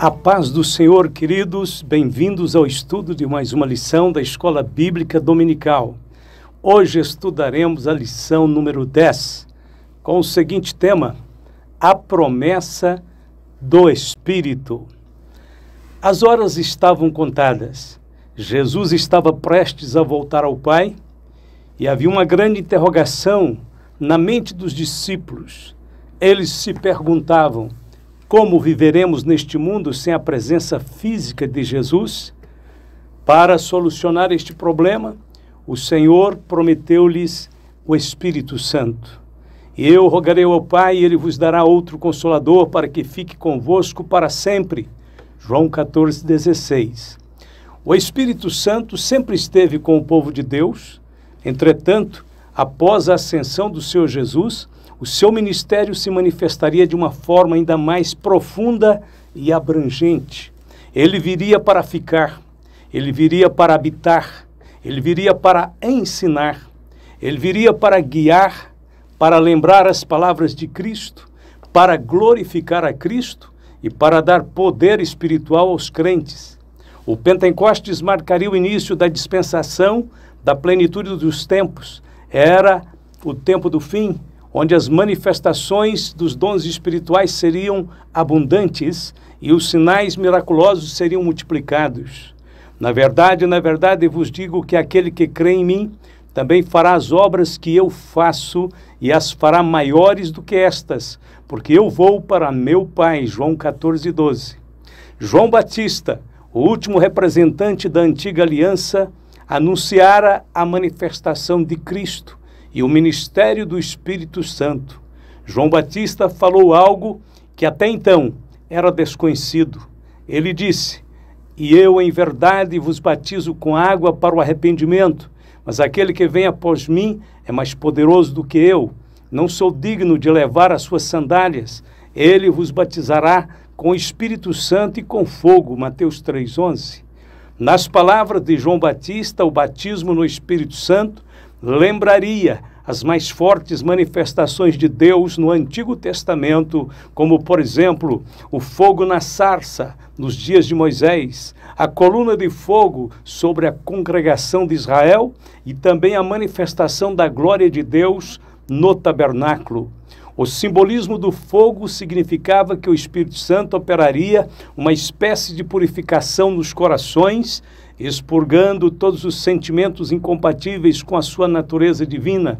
A paz do Senhor, queridos, bem-vindos ao estudo de mais uma lição da Escola Bíblica Dominical. Hoje estudaremos a lição número 10, com o seguinte tema: a promessa do Espírito. As horas estavam contadas. Jesus estava prestes a voltar ao Pai e havia uma grande interrogação na mente dos discípulos. Eles se perguntavam: como viveremos neste mundo sem a presença física de Jesus? Para solucionar este problema, o Senhor prometeu-lhes o Espírito Santo. E eu rogarei ao Pai, e Ele vos dará outro Consolador para que fique convosco para sempre. João 14,16. O Espírito Santo sempre esteve com o povo de Deus. Entretanto, após a ascensão do Senhor Jesus, o seu ministério se manifestaria de uma forma ainda mais profunda e abrangente. Ele viria para ficar, ele viria para habitar, ele viria para ensinar, ele viria para guiar, para lembrar as palavras de Cristo, para glorificar a Cristo e para dar poder espiritual aos crentes. O Pentecostes marcaria o início da dispensação da plenitude dos tempos. Era o tempo do fim, onde as manifestações dos dons espirituais seriam abundantes e os sinais miraculosos seriam multiplicados. Na verdade, vos digo que aquele que crê em mim também fará as obras que eu faço e as fará maiores do que estas, porque eu vou para meu Pai. João 14,12. João Batista, o último representante da antiga aliança, anunciara a manifestação de Cristo e o ministério do Espírito Santo. João Batista falou algo que até então era desconhecido. Ele disse: e eu em verdade vos batizo com água para o arrependimento, mas aquele que vem após mim é mais poderoso do que eu. Não sou digno de levar as suas sandálias. Ele vos batizará com o Espírito Santo e com fogo. Mateus 3,11. Nas palavras de João Batista, o batismo no Espírito Santo lembraria as mais fortes manifestações de Deus no Antigo Testamento, como, por exemplo, o fogo na sarça nos dias de Moisés, a coluna de fogo sobre a congregação de Israel e também a manifestação da glória de Deus no tabernáculo. O simbolismo do fogo significava que o Espírito Santo operaria uma espécie de purificação nos corações, expurgando todos os sentimentos incompatíveis com a sua natureza divina.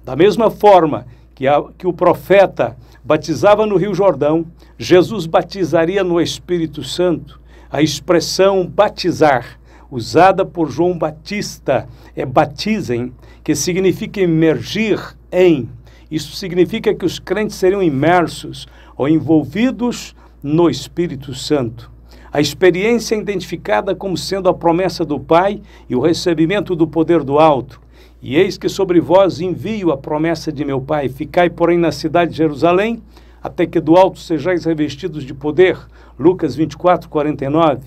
Da mesma forma que o profeta batizava no Rio Jordão, Jesus batizaria no Espírito Santo. A expressão batizar, usada por João Batista, é batizem, que significa imergir em. Isso significa que os crentes seriam imersos ou envolvidos no Espírito Santo. A experiência é identificada como sendo a promessa do Pai e o recebimento do poder do alto. E eis que sobre vós envio a promessa de meu Pai. Ficai, porém, na cidade de Jerusalém, até que do alto sejais revestidos de poder. Lucas 24:49.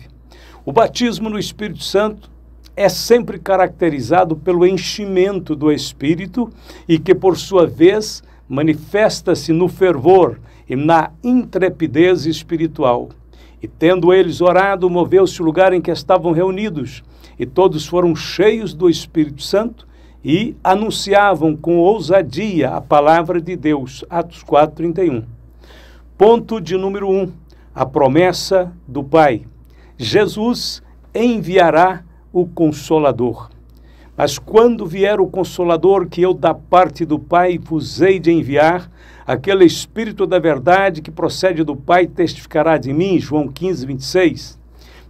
O batismo no Espírito Santo é sempre caracterizado pelo enchimento do Espírito e que, por sua vez, manifesta-se no fervor e na intrepidez espiritual. E tendo eles orado, moveu-se o lugar em que estavam reunidos, e todos foram cheios do Espírito Santo e anunciavam com ousadia a palavra de Deus. Atos 4:31. Ponto de número 1. A promessa do Pai. Jesus enviará o Consolador. Mas quando vier o Consolador, que eu da parte do Pai vos hei de enviar, aquele Espírito da verdade que procede do Pai testificará de mim. João 15:26.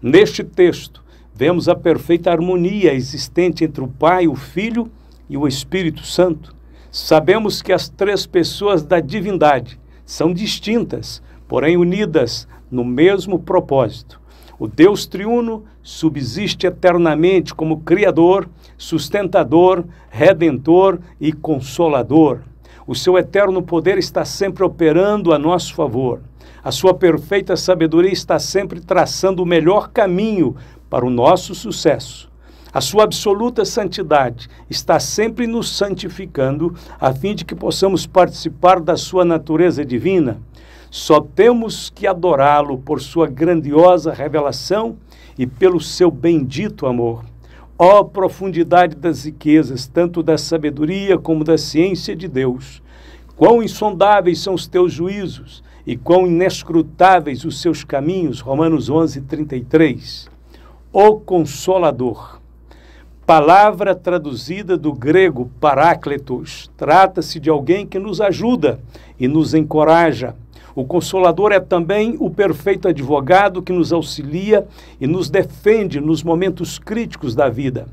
Neste texto, vemos a perfeita harmonia existente entre o Pai, o Filho e o Espírito Santo. Sabemos que as três pessoas da divindade são distintas, porém unidas no mesmo propósito. O Deus triuno subsiste eternamente como Criador, sustentador, redentor e consolador. O seu eterno poder está sempre operando a nosso favor. A sua perfeita sabedoria está sempre traçando o melhor caminho para o nosso sucesso. A sua absoluta santidade está sempre nos santificando, a fim de que possamos participar da sua natureza divina. Só temos que adorá-lo por sua grandiosa revelação e pelo seu bendito amor. Ó profundidade das riquezas, tanto da sabedoria como da ciência de Deus! Quão insondáveis são os teus juízos e quão inescrutáveis os seus caminhos. Romanos 11:33. O Consolador. Palavra traduzida do grego parácletos. Trata-se de alguém que nos ajuda e nos encoraja. O Consolador é também o perfeito advogado que nos auxilia e nos defende nos momentos críticos da vida.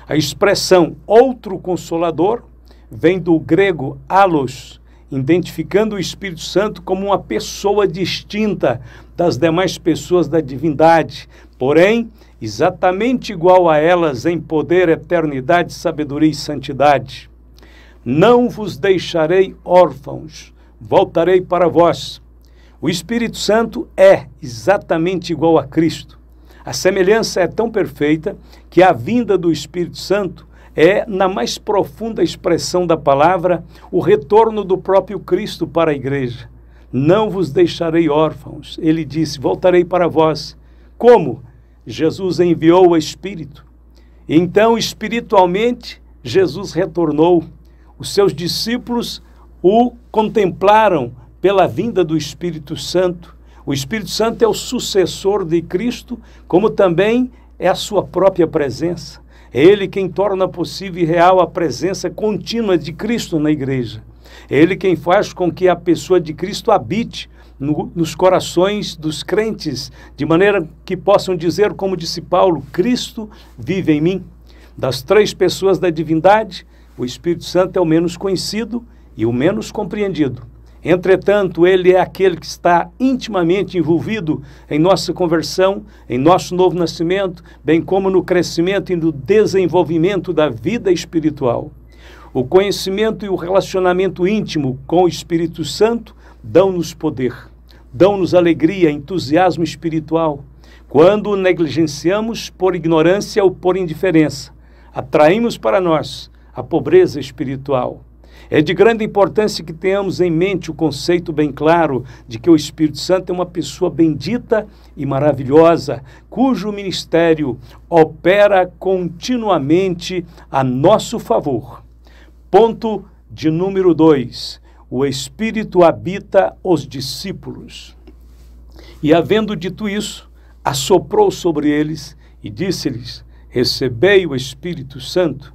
A expressão outro Consolador vem do grego allos, identificando o Espírito Santo como uma pessoa distinta das demais pessoas da divindade, porém, exatamente igual a elas em poder, eternidade, sabedoria e santidade. Não vos deixarei órfãos, voltarei para vós. O Espírito Santo é exatamente igual a Cristo. A semelhança é tão perfeita que a vinda do Espírito Santo é, na mais profunda expressão da palavra, o retorno do próprio Cristo para a igreja. Não vos deixarei órfãos. Ele disse, voltarei para vós. Como? Jesus enviou o Espírito. Então, espiritualmente, Jesus retornou. Os seus discípulos o contemplaram pela vinda do Espírito Santo. O Espírito Santo é o sucessor de Cristo, como também é a sua própria presença. É ele quem torna possível e real a presença contínua de Cristo na igreja. É ele quem faz com que a pessoa de Cristo habite nos corações dos crentes, de maneira que possam dizer, como disse Paulo, Cristo vive em mim. Das três pessoas da divindade, o Espírito Santo é o menos conhecido e o menos compreendido. Entretanto, ele é aquele que está intimamente envolvido em nossa conversão, em nosso novo nascimento, bem como no crescimento e no desenvolvimento da vida espiritual. O conhecimento e o relacionamento íntimo com o Espírito Santo dão-nos poder, dão-nos alegria, entusiasmo espiritual. Quando o negligenciamos por ignorância ou por indiferença, atraímos para nós a pobreza espiritual. É de grande importância que tenhamos em mente o conceito bem claro de que o Espírito Santo é uma pessoa bendita e maravilhosa, cujo ministério opera continuamente a nosso favor. Ponto de número 2. O Espírito habita os discípulos. E havendo dito isso, assoprou sobre eles e disse-lhes, recebei o Espírito Santo.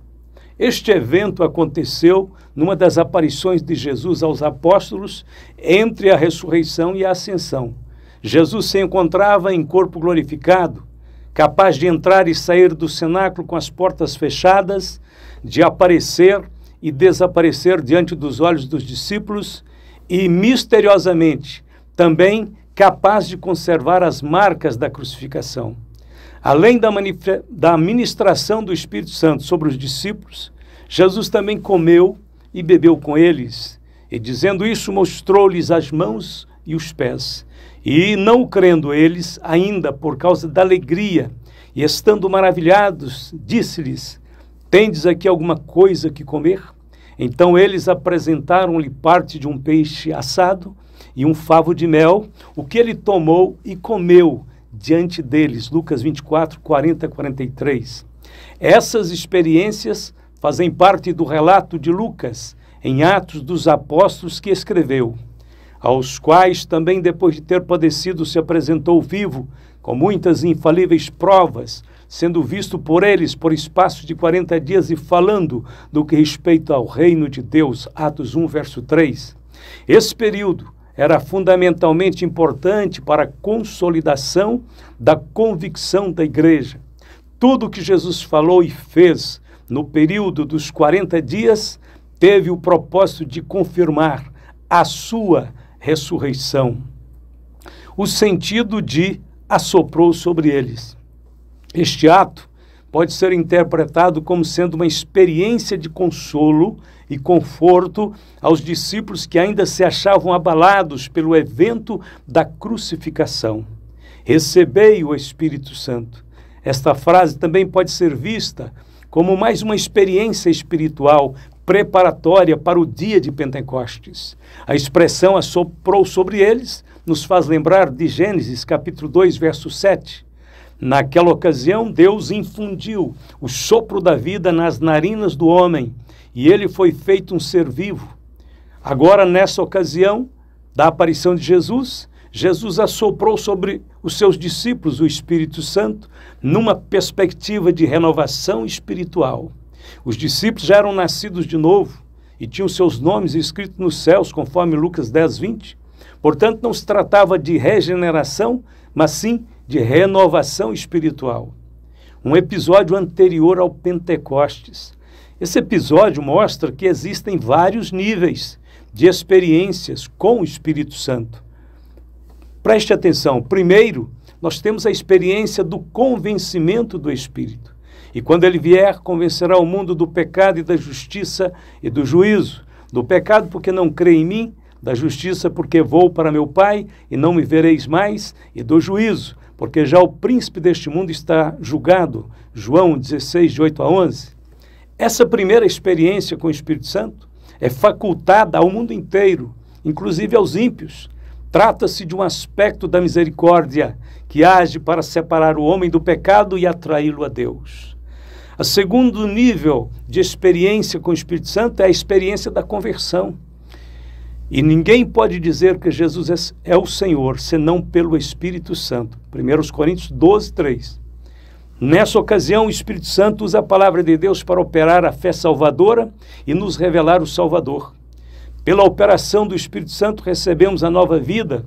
Este evento aconteceu numa das aparições de Jesus aos apóstolos entre a ressurreição e a ascensão. Jesus se encontrava em corpo glorificado, capaz de entrar e sair do cenáculo com as portas fechadas, de aparecer e desaparecer diante dos olhos dos discípulos e, misteriosamente, também capaz de conservar as marcas da crucificação. Além da ministração do Espírito Santo sobre os discípulos, Jesus também comeu e bebeu com eles, e dizendo isso, mostrou-lhes as mãos e os pés. E não crendo eles, ainda por causa da alegria, e estando maravilhados, disse-lhes, tendes aqui alguma coisa que comer? Então eles apresentaram-lhe parte de um peixe assado e um favo de mel, o que ele tomou e comeu diante deles. Lucas 24, 40, 43. Essas experiências fazem parte do relato de Lucas, em Atos dos Apóstolos, que escreveu, aos quais também depois de ter padecido se apresentou vivo, com muitas infalíveis provas, sendo visto por eles por espaço de 40 dias e falando do que respeita ao reino de Deus, Atos 1, verso 3. Esse período era fundamentalmente importante para a consolidação da convicção da igreja. Tudo o que Jesus falou e fez no período dos 40 dias teve o propósito de confirmar a sua ressurreição. O sentido de assoprou sobre eles. Este ato pode ser interpretado como sendo uma experiência de consolo e conforto aos discípulos que ainda se achavam abalados pelo evento da crucificação. Recebei o Espírito Santo. Esta frase também pode ser vista como mais uma experiência espiritual preparatória para o dia de Pentecostes. A expressão assoprou sobre eles nos faz lembrar de Gênesis, capítulo 2, verso 7. Naquela ocasião, Deus infundiu o sopro da vida nas narinas do homem, e ele foi feito um ser vivo. Agora, nessa ocasião da aparição de Jesus, Jesus assoprou sobre os seus discípulos o Espírito Santo numa perspectiva de renovação espiritual. Os discípulos já eram nascidos de novo e tinham seus nomes escritos nos céus, conforme Lucas 10, 20. Portanto, não se tratava de regeneração, mas sim de renovação espiritual. Um episódio anterior ao Pentecostes. Esse episódio mostra que existem vários níveis de experiências com o Espírito Santo. Preste atenção. Primeiro, nós temos a experiência do convencimento do Espírito. E quando ele vier, convencerá o mundo do pecado e da justiça e do juízo. Do pecado, porque não crê em mim; da justiça, porque vou para meu Pai e não me vereis mais; e do juízo, porque já o príncipe deste mundo está julgado. João 16, de 8 a 11. Essa primeira experiência com o Espírito Santo é facultada ao mundo inteiro, inclusive aos ímpios. Trata-se de um aspecto da misericórdia que age para separar o homem do pecado e atraí-lo a Deus. O segundo nível de experiência com o Espírito Santo é a experiência da conversão. E ninguém pode dizer que Jesus é o Senhor, senão pelo Espírito Santo. 1 Coríntios 12, 3. Nessa ocasião, o Espírito Santo usa a palavra de Deus para operar a fé salvadora e nos revelar o Salvador. Pela operação do Espírito Santo, recebemos a nova vida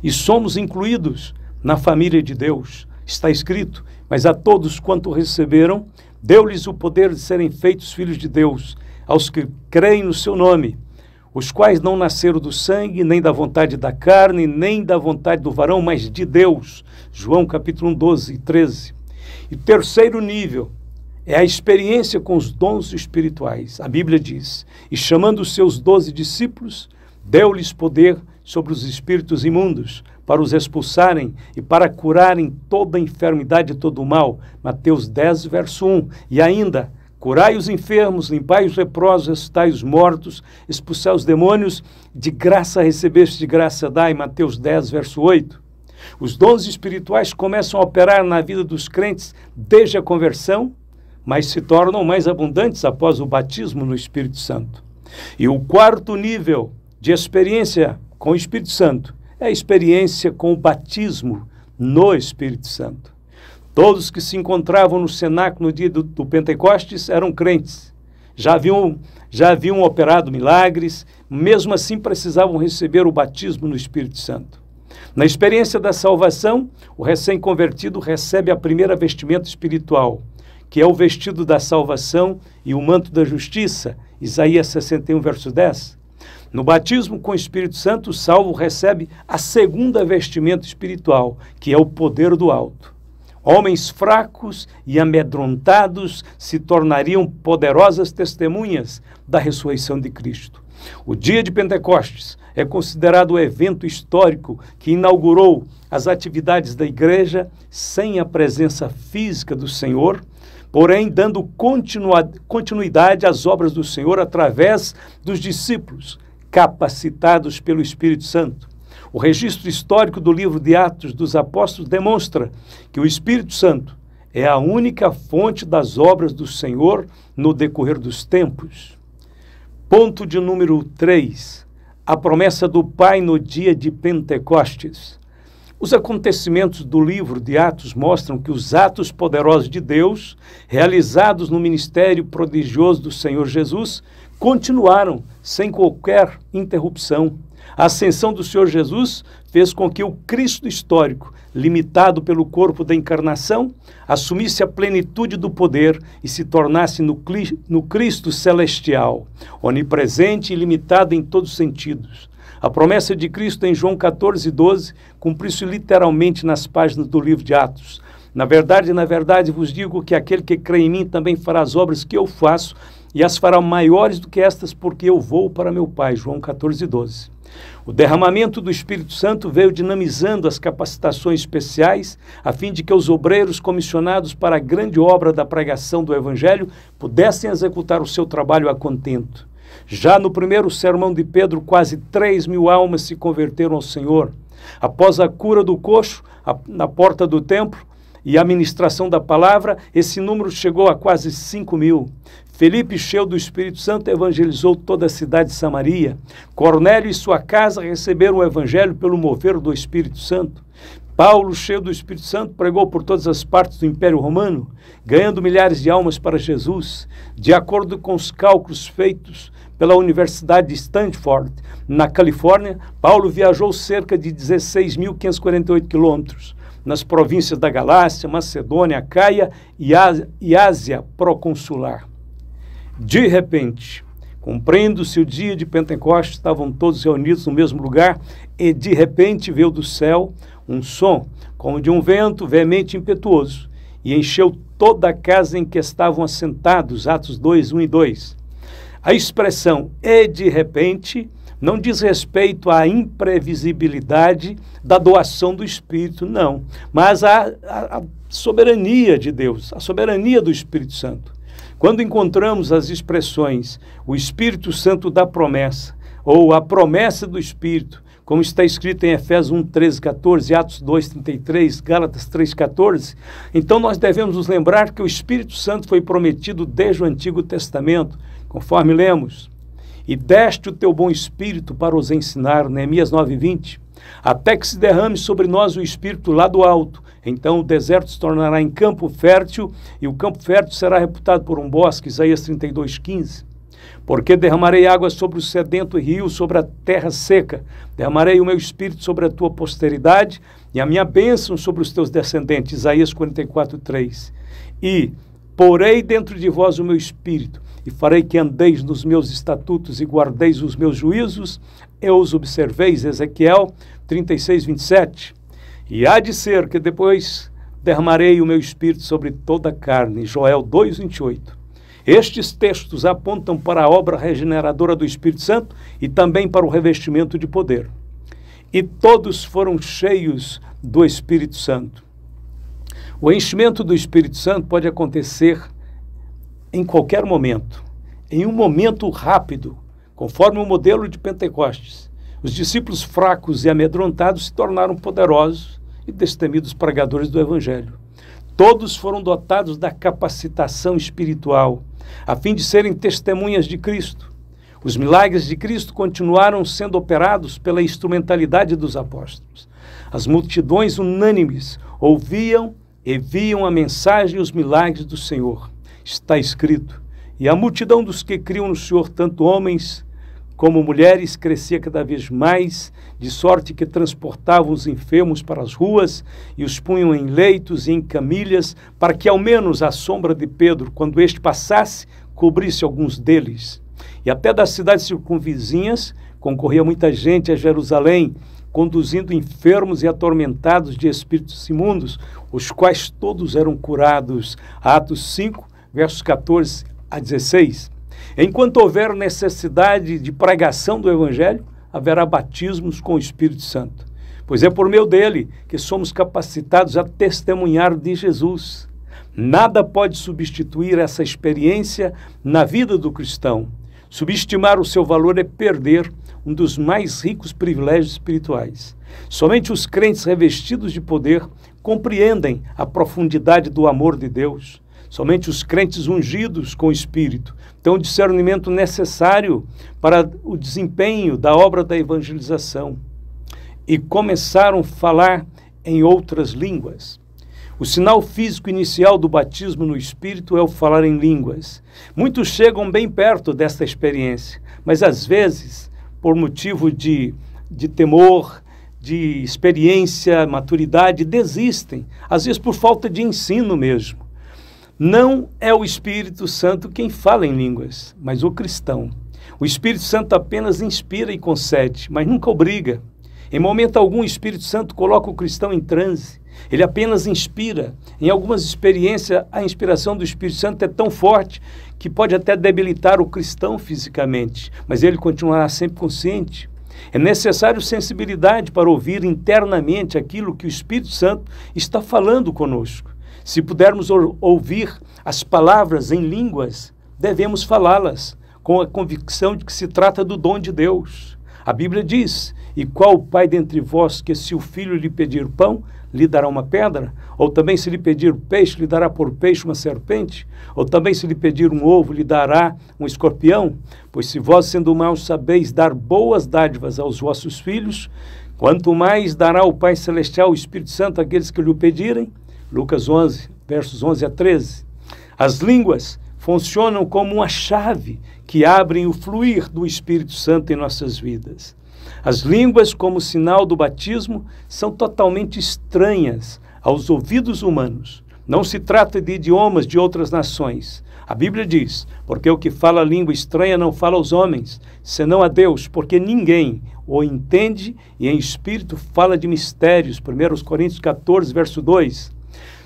e somos incluídos na família de Deus. Está escrito: mas a todos quanto receberam, deu-lhes o poder de serem feitos filhos de Deus, aos que creem no seu nome, os quais não nasceram do sangue, nem da vontade da carne, nem da vontade do varão, mas de Deus. João capítulo 1, 12 e 13. E o terceiro nível é a experiência com os dons espirituais. A Bíblia diz: e chamando os seus 12 discípulos, deu-lhes poder sobre os espíritos imundos, para os expulsarem e para curarem toda a enfermidade e todo o mal. Mateus 10, verso 1. E ainda: curai os enfermos, limpai os leprosos, ressuscitai os mortos, expulsai os demônios, de graça recebeste, de graça dai. Mateus 10, verso 8. Os dons espirituais começam a operar na vida dos crentes desde a conversão, mas se tornam mais abundantes após o batismo no Espírito Santo. E o quarto nível de experiência com o Espírito Santo é a experiência com o batismo no Espírito Santo. Todos que se encontravam no cenáculo no dia do Pentecostes eram crentes. Já haviam operado milagres, mesmo assim precisavam receber o batismo no Espírito Santo. Na experiência da salvação, o recém-convertido recebe a primeira vestimenta espiritual, que é o vestido da salvação e o manto da justiça, Isaías 61, verso 10. No batismo com o Espírito Santo, o salvo recebe a segunda vestimenta espiritual, que é o poder do alto. Homens fracos e amedrontados se tornariam poderosas testemunhas da ressurreição de Cristo. O dia de Pentecostes é considerado o evento histórico que inaugurou as atividades da igreja sem a presença física do Senhor, porém dando continuidade às obras do Senhor através dos discípulos, capacitados pelo Espírito Santo. O registro histórico do livro de Atos dos Apóstolos demonstra que o Espírito Santo é a única fonte das obras do Senhor no decorrer dos tempos. Ponto de número 3. A promessa do Pai no dia de Pentecostes. Os acontecimentos do livro de Atos mostram que os atos poderosos de Deus, realizados no ministério prodigioso do Senhor Jesus, continuaram sem qualquer interrupção. A ascensão do Senhor Jesus fez com que o Cristo histórico, limitado pelo corpo da encarnação, assumisse a plenitude do poder e se tornasse no Cristo celestial, onipresente e limitado em todos os sentidos. A promessa de Cristo em João 14, 12 cumpriu-se literalmente nas páginas do livro de Atos. Na verdade, vos digo que aquele que crê em mim também fará as obras que eu faço e as fará maiores do que estas, porque eu vou para meu Pai. João 14, 12. O derramamento do Espírito Santo veio dinamizando as capacitações especiais, a fim de que os obreiros comissionados para a grande obra da pregação do Evangelho pudessem executar o seu trabalho a contento. Já no primeiro sermão de Pedro, quase 3.000 almas se converteram ao Senhor. Após a cura do coxo na porta do templo e a ministração da palavra, esse número chegou a quase 5.000. Felipe, cheio do Espírito Santo, evangelizou toda a cidade de Samaria. Cornélio e sua casa receberam o evangelho pelo mover do Espírito Santo. Paulo, cheio do Espírito Santo, pregou por todas as partes do Império Romano, ganhando milhares de almas para Jesus. De acordo com os cálculos feitos pela Universidade de Stanford, na Califórnia, Paulo viajou cerca de 16.548 quilômetros nas províncias da Galácia, Macedônia, Acaia e Ásia proconsular. De repente, cumprindo-se o dia de Pentecostes, estavam todos reunidos no mesmo lugar e de repente veio do céu um som, como de um vento veemente e impetuoso, e encheu toda a casa em que estavam assentados, Atos 2, 1 e 2. A expressão "e de repente" não diz respeito à imprevisibilidade da doação do Espírito, não, mas à soberania de Deus, a soberania do Espírito Santo. Quando encontramos as expressões "o Espírito Santo da promessa" ou "a promessa do Espírito", como está escrito em Efésios 1, 13, 14, Atos 2, 33, Gálatas 3, 14, então nós devemos nos lembrar que o Espírito Santo foi prometido desde o Antigo Testamento, conforme lemos: "E deste o teu bom Espírito para os ensinar", Neemias 9, 20, "até que se derrame sobre nós o Espírito lá do alto. Então o deserto se tornará em campo fértil, e o campo fértil será reputado por um bosque", Isaías 32, 15. "Porque derramarei água sobre o sedento e rio sobre a terra seca. Derramarei o meu Espírito sobre a tua posteridade e a minha bênção sobre os teus descendentes", Isaías 44, 3. "E porei dentro de vós o meu Espírito, e farei que andeis nos meus estatutos e guardeis os meus juízos, e os observeis", Ezequiel 36, 27. "E há de ser que depois derramarei o meu Espírito sobre toda a carne", Joel 2, 28. Estes textos apontam para a obra regeneradora do Espírito Santo e também para o revestimento de poder. E todos foram cheios do Espírito Santo. O enchimento do Espírito Santo pode acontecer em qualquer momento, em um momento rápido, conforme o modelo de Pentecostes. Os discípulos fracos e amedrontados se tornaram poderosos e destemidos pregadores do Evangelho. Todos foram dotados da capacitação espiritual, a fim de serem testemunhas de Cristo. Os milagres de Cristo continuaram sendo operados pela instrumentalidade dos apóstolos. As multidões unânimes ouviam e viam a mensagem e os milagres do Senhor. Está escrito: "E a multidão dos que criam no Senhor, tanto homens como mulheres, crescia cada vez mais, de sorte que transportavam os enfermos para as ruas e os punham em leitos e em camilhas, para que ao menos a sombra de Pedro, quando este passasse, cobrisse alguns deles. E até das cidades circunvizinhas concorria muita gente a Jerusalém, conduzindo enfermos e atormentados de espíritos imundos, os quais todos eram curados." Atos 5, versos 14 a 16. Enquanto houver necessidade de pregação do Evangelho, haverá batismos com o Espírito Santo, pois é por meio dele que somos capacitados a testemunhar de Jesus. Nada pode substituir essa experiência na vida do cristão. Subestimar o seu valor é perder um dos mais ricos privilégios espirituais. Somente os crentes revestidos de poder compreendem a profundidade do amor de Deus. Somente os crentes ungidos com o Espírito têm o discernimento necessário para o desempenho da obra da evangelização. E começaram a falar em outras línguas. O sinal físico inicial do batismo no Espírito é o falar em línguas. Muitos chegam bem perto desta experiência, mas às vezes, por motivo de temor, de experiência, maturidade, desistem, às vezes por falta de ensino mesmo. Não é o Espírito Santo quem fala em línguas, mas o cristão. O Espírito Santo apenas inspira e concede, mas nunca obriga. Em momento algum, o Espírito Santo coloca o cristão em transe. Ele apenas inspira. Em algumas experiências, a inspiração do Espírito Santo é tão forte que pode até debilitar o cristão fisicamente, mas ele continuará sempre consciente. É necessário sensibilidade para ouvir internamente aquilo que o Espírito Santo está falando conosco. Se pudermos ouvir as palavras em línguas, devemos falá-las, com a convicção de que se trata do dom de Deus. A Bíblia diz: e qual o pai dentre vós que, se o filho lhe pedir pão, lhe dará uma pedra? Ou também, se lhe pedir peixe, lhe dará por peixe uma serpente? Ou também, se lhe pedir um ovo, lhe dará um escorpião? Pois se vós, sendo maus, sabeis dar boas dádivas aos vossos filhos, quanto mais dará o Pai Celestial o Espírito Santo àqueles que lhe o pedirem? Lucas 11, versos 11 a 13. As línguas funcionam como uma chave que abrem o fluir do Espírito Santo em nossas vidas. As línguas, como sinal do batismo, são totalmente estranhas aos ouvidos humanos. Não se trata de idiomas de outras nações. A Bíblia diz: porque o que fala língua estranha não fala aos homens, senão a Deus, porque ninguém o entende, e em espírito fala de mistérios. 1 Coríntios 14, verso 2.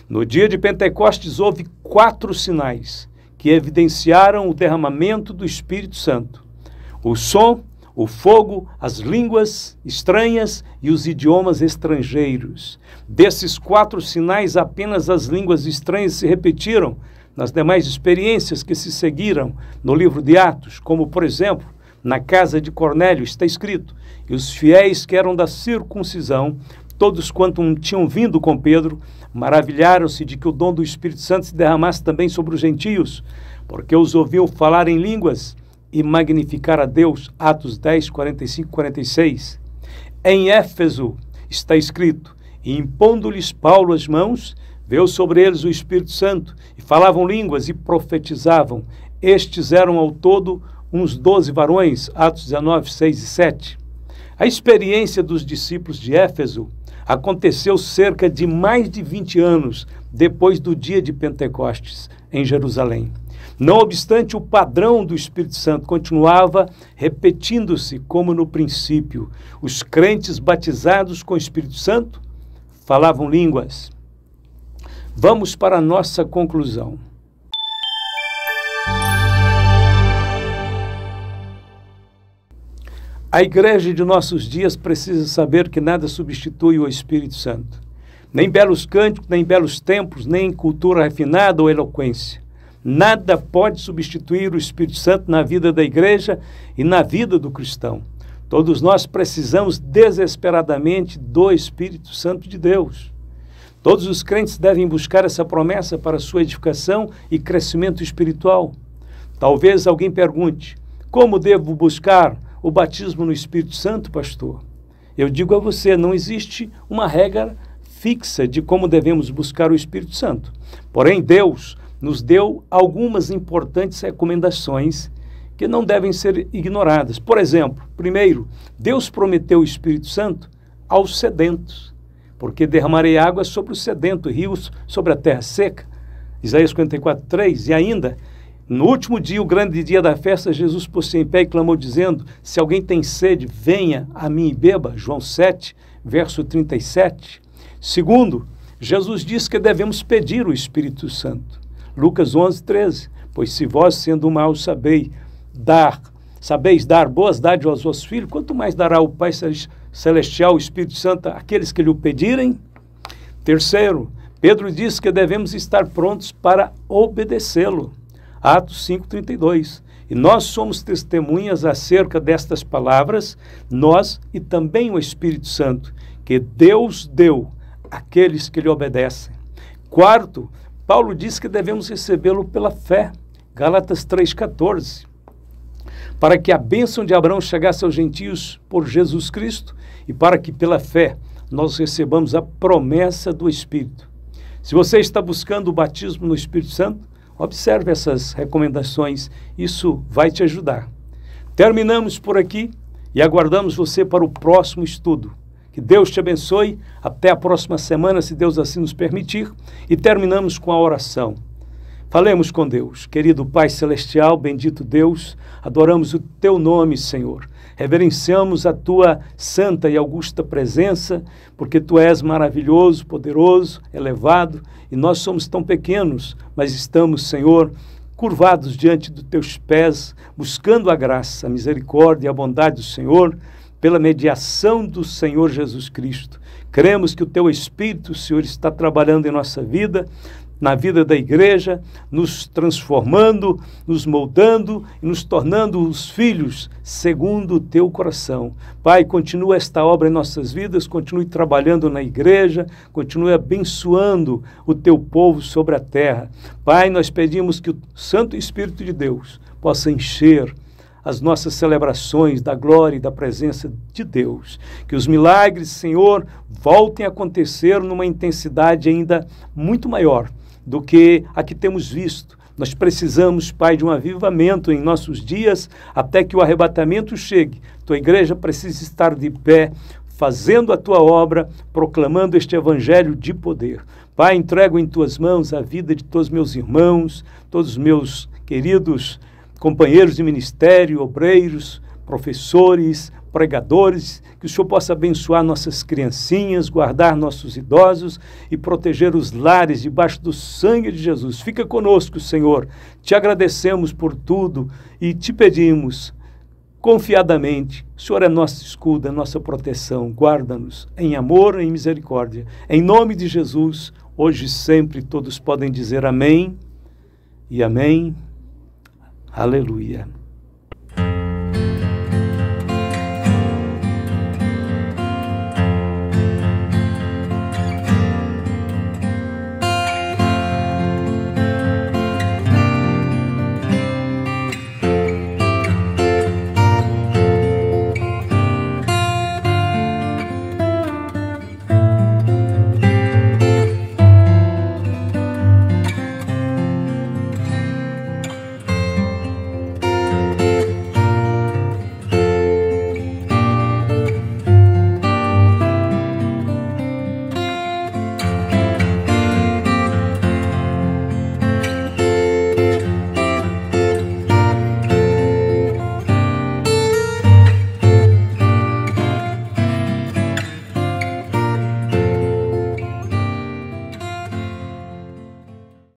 No dia de Pentecostes houve 4 sinais que evidenciaram o derramamento do Espírito Santo: o som, o fogo, as línguas estranhas e os idiomas estrangeiros. Desses 4 sinais, apenas as línguas estranhas se repetiram nas demais experiências que se seguiram no livro de Atos, como, por exemplo, na casa de Cornélio está escrito: e os fiéis que eram da circuncisão, todos quanto tinham vindo com Pedro, maravilharam-se de que o dom do Espírito Santo se derramasse também sobre os gentios, porque os ouviam falar em línguas e magnificar a Deus. Atos 10, 45, 46. Em Éfeso está escrito: e impondo-lhes Paulo as mãos, veio sobre eles o Espírito Santo, e falavam línguas e profetizavam. Estes eram ao todo uns 12 varões. Atos 19, 6 e 7. A experiência dos discípulos de Éfeso aconteceu cerca de mais de 20 anos depois do dia de Pentecostes, em Jerusalém. Não obstante, o padrão do Espírito Santo continuava repetindo-se como no princípio. Os crentes batizados com o Espírito Santo falavam línguas. Vamos para a nossa conclusão. A igreja de nossos dias precisa saber que nada substitui o Espírito Santo. Nem belos cânticos, nem belos templos, nem cultura refinada ou eloquência. Nada pode substituir o Espírito Santo na vida da igreja e na vida do cristão. Todos nós precisamos desesperadamente do Espírito Santo de Deus. Todos os crentes devem buscar essa promessa para sua edificação e crescimento espiritual. Talvez alguém pergunte: como devo buscar o batismo no Espírito Santo, pastor? Eu digo a você, não existe uma regra fixa de como devemos buscar o Espírito Santo. Porém, Deus nos deu algumas importantes recomendações que não devem ser ignoradas. Por exemplo, primeiro, Deus prometeu o Espírito Santo aos sedentos, porque derramarei água sobre o sedento, rios sobre a terra seca. Isaías 54, 3. E ainda, no último dia, o grande dia da festa, Jesus pôs-se em pé e clamou, dizendo: se alguém tem sede, venha a mim e beba. João 7, verso 37. Segundo, Jesus disse que devemos pedir o Espírito Santo. Lucas 11, 13. Pois se vós, sendo maus, sabeis dar boas dádivas aos vossos filhos, quanto mais dará o Pai Celestial, o Espírito Santo, àqueles que lhe o pedirem? Terceiro, Pedro diz que devemos estar prontos para obedecê-lo. Atos 5, 32. E nós somos testemunhas acerca destas palavras, nós e também o Espírito Santo, que Deus deu àqueles que lhe obedecem. Quarto, Paulo diz que devemos recebê-lo pela fé. Gálatas 3,14. Para que a bênção de Abraão chegasse aos gentios por Jesus Cristo e para que pela fé nós recebamos a promessa do Espírito. Se você está buscando o batismo no Espírito Santo, observe essas recomendações, isso vai te ajudar. Terminamos por aqui e aguardamos você para o próximo estudo. Que Deus te abençoe, até a próxima semana, se Deus assim nos permitir, e terminamos com a oração. Falemos com Deus. Querido Pai Celestial, bendito Deus, adoramos o Teu nome, Senhor. Reverenciamos a Tua santa e augusta presença, porque Tu és maravilhoso, poderoso, elevado, e nós somos tão pequenos, mas estamos, Senhor, curvados diante dos Teus pés, buscando a graça, a misericórdia e a bondade do Senhor, pela mediação do Senhor Jesus Cristo. Cremos que o Teu Espírito, Senhor, está trabalhando em nossa vida, na vida da igreja, nos transformando, nos moldando e nos tornando os filhos segundo o teu coração. Pai, continua esta obra em nossas vidas, continue trabalhando na igreja, continue abençoando o teu povo sobre a terra. Pai, nós pedimos que o Santo Espírito de Deus possa encher as nossas celebrações da glória e da presença de Deus. Que os milagres, Senhor, voltem a acontecer numa intensidade ainda muito maior do que a que temos visto. Nós precisamos, Pai, de um avivamento em nossos dias até que o arrebatamento chegue. Tua igreja precisa estar de pé, fazendo a tua obra, proclamando este evangelho de poder. Pai, entrego em tuas mãos a vida de todos meus irmãos, todos os meus queridos companheiros de ministério, obreiros, professores, pregadores, que o Senhor possa abençoar nossas criancinhas, guardar nossos idosos e proteger os lares debaixo do sangue de Jesus. Fica conosco, Senhor. Te agradecemos por tudo e te pedimos confiadamente. O Senhor é nosso escudo, é nossa proteção. Guarda-nos em amor e em misericórdia. Em nome de Jesus, hoje e sempre, todos podem dizer amém e amém. Aleluia.